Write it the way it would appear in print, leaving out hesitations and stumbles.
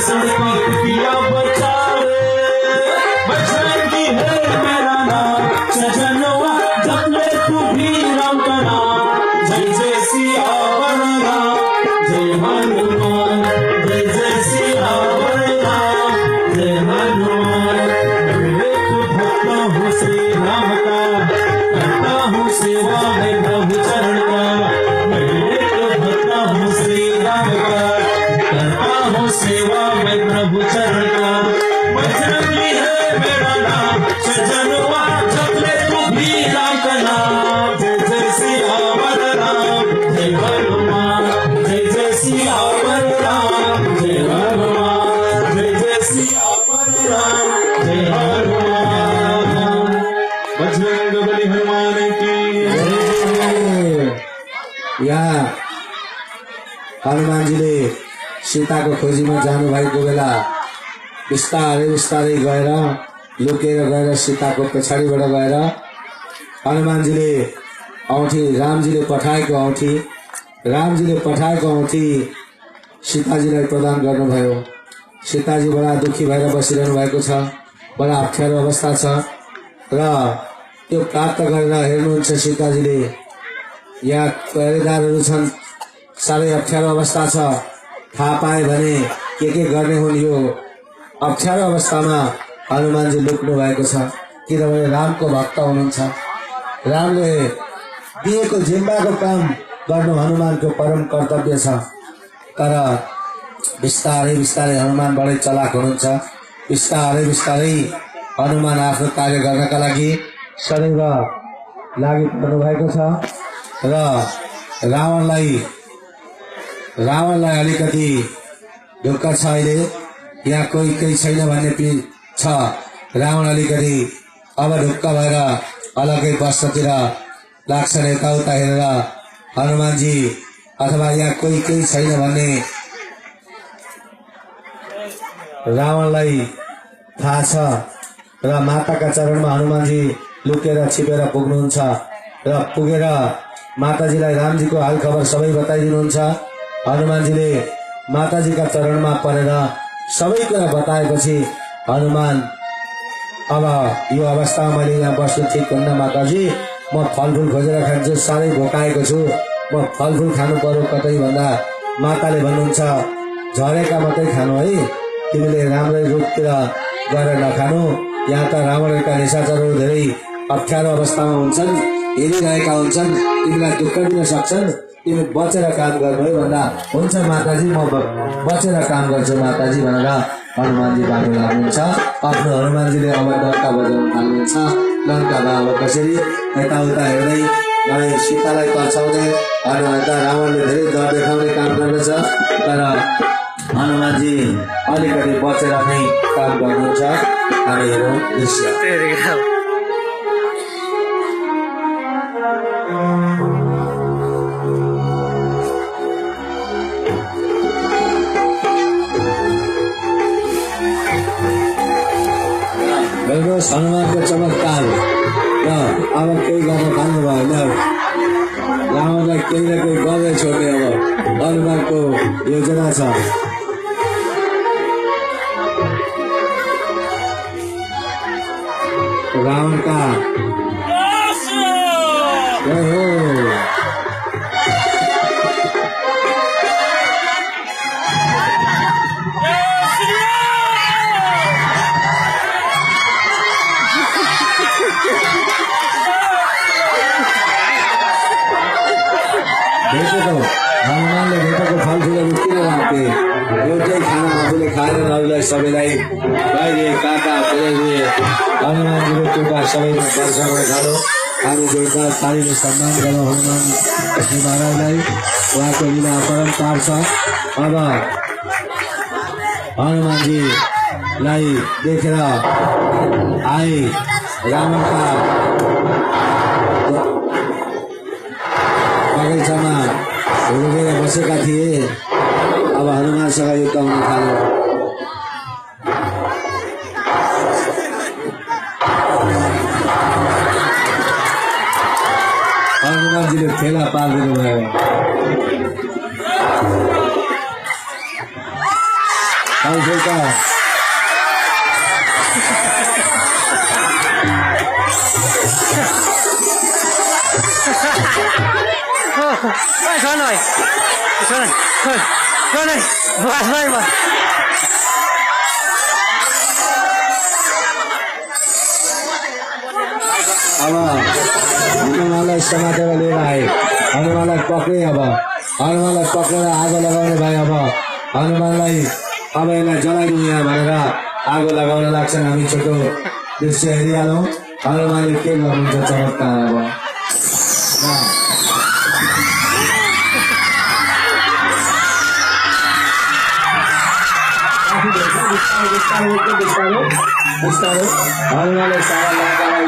सड़कों कुटिया बचावे। बजरंगी है मेरा नाम, सजनवा जप ले तू भी राम का नाम। जय जय सियावर राम, जय हनुमान, जय जय सियावर राम, जय हनुमान। मैं एक भक्त हूँ श्री राम का, करता हूँ सेवा है प्रभु चरण का। मैं एक भक्त हूँ श्री राम का, करता हूँ सेवा मैं प्रभु चरण का। बजरंगी है मेरा नाम, सजनवा जप ले तू भी राम का नाम। जय जय सियावर राम, जय हनुमान, जय जय सियावर राम, जय हनुमान, जय जय सियावर राम, जय हनुमान। बजरंग बली हनुमान की या हनुमान जी ने सीता को खोजी में जानु भएको बेला बिस्तारै बिस्तारै गएर लुकेर गएर सीता को पछाडिबाट गएर हनुमानजीले औँठी रामजीले पठाएको औँठी सीताजीलाई प्रदान गर्नुभयो। सीताजी बडा दुखी भएर बसिरहनु भएको छ, बडा अप्ठ्यारो अवस्था छ र त्यो प्राप्त गरेर हेर्नुहुन्छ सीताजीले यहाँ पहरेदारहरू छन्, साह्रै अप्ठ्यारो अवस्था छ। थाहा पाए भने के गर्ने हुन्। यो अप्ठ्यारो अवस्थामा हनुमानजी लुक्नु भएको छ, किनभने रामको भक्त हुनुहुन्छ। रामले दिएको जिम्माको काम गर्नु हनुमानको परम कर्तव्य छ। तर बिस्तारै बिस्तारै हनुमान बडै चलाक हुनुहुन्छ। बिस्तारै बिस्तारै हनुमान आफ्नो कार्य गर्नका लागि सदैव लागि पर्नु भएको छ र रावणलाई अलिकति ढुक्क छ। अहिले यहाँ कोही छैन भन्ने छ। रावण अलिकति अब ढुक्क भएर अलग्गै बस्तीतिर लाग्छन्। यताउता हेरेर हनुमानजी अथवा यहाँ कोही छैन भन्ने रावणलाई थाहा छ र माताका चरणमा हनुमानजी लुकेर छिपेर पुग्नुहुन्छ र पुगेर माताजीलाई रामजीको हाल खबर सबै बताइदिनुहुन्छ। हनुमानजीले माताजीका चरणमा परेर सबै कुरा बताएपछि हनुमान अब यो अवस्थामा मैले यहाँ बस्नु ठिक हुन्न माताजी, म फलफुल खोजेर खान्छु, साह्रै भोकाएको छु, म फलफुल खानु पर्यो कतै भन्दा माताले भन्नुहुन्छ झरेका मात्रै खानु है, तिमीले राम्रै रुखतिर गएर नखानु। यहाँ त रावणका निशाचरहरू धेरै अप्ठ्यारो अवस्थामा हुन्छन्, हेरिरहेका हुन्छन्, तिमीलाई दुःख दिन सक्छन्, तिमी बचेर काम गर्नु है भन्दा हुन्छ माताजी, म बचेर काम गर्छु माताजी भनेर हनुमानजी बाटो लाग्नुहुन्छ। आफ्नो हनुमानजीले अब डङ्का बजाउन थाल्नुहुन्छ। लङ्कामा अब कसरी यताउता हेर्दै सीतालाई पर्छाउने रावणले धेरै डर देखाउने काम गर्दछ। तर हनुमानजी अलिकति बचेर नै काम गर्नुहुन्छ। हामी हेरौँ दृश्य। हनुमानको चमत्कार र अब केही गर्न थाल्नु भयो। रावणलाई केही न केही गर्दै छोड्ने अब हनुमानको योजना छ। रावणका हनुमानले भेटेको फलफुलहरू किन राखे, एउटै खाना आफूले खाएर अरूलाई सबैलाई बाहिर काका पुऱ्याइदिए। हनुमानजीले टोका सबैमा वर्षमा खानु। हामी जोरदार तालीले सम्मान गरौँ हनुमान श्री महाराजलाई, उहाँको लीला अपरम्पार छ। अब हनुमानजीलाई देखेर आए रावणका बगैँचामा लुकेर बसेका थिए। अब हनुमानसँग युद्ध हुन थाल्यो। हनुमानजीले फेला पारिदिनु भयो। फलफुलका Xuân rồi, Xuân này, vào đây mà. अब हनुमानलाई समातेर लिएर आए हनुमानलाई पक्रे अब हनुमानलाई पक्रेर आगो लगाउने भाइ अब हनुमानलाई अब यसलाई जलाइदिउँ यहाँ भनेर आगो लगाउन लाग्छन् हामी छोटो दृश्य हेरिहालौँ हनुमानले के गर्नुहुन्छ चमत्कार अब बिस्तारो हनुमानले सारा लङ्कालाई